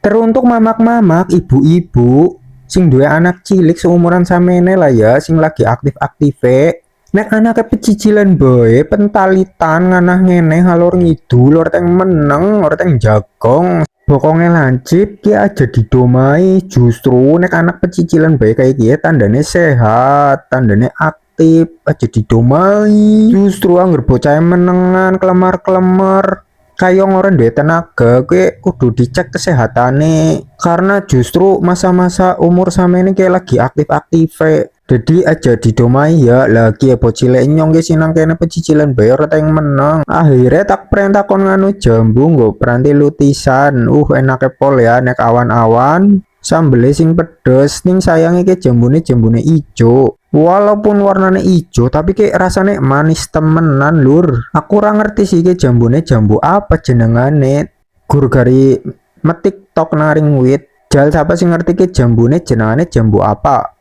Teruntuk mamak-mamak, ibu-ibu sing duwe anak cilik seumuran samene lah ya, sing lagi aktif-aktive. Nek anake pecicilan bae pentalitan nganah ngene ngalor ngidul ora teng meneng, ora teng jagong. Bokonge lancip ki aja didomai, justru nek anak pecicilan bae kayak gini tandane sehat, tandane aktif, aja didomai. Justru angger bocah menengan kelemar-kelemar kayak orang duwe tenaga, gue kudu dicek kesehatane karena justru masa-masa umur sama ini kayak lagi aktif-aktif. Jadi aja didomai ya lagi ya bocile nyong ke sinang kene pecicilan bayar yang menang. Akhirnya tak perintah kon nganu jambu nggo peranti lutisan. Enake pol ya nek awan-awan sambel sing pedes ning sayange ke jambune ijo. Walaupun warnanya ijo tapi kayak rasanya manis temenan lur. Aku ora ngerti sih ke jambune jambu apa jenengane. Gur gari metik tok naring wit. Jal siapa sih ngerti ke jambune jenengane jambu apa?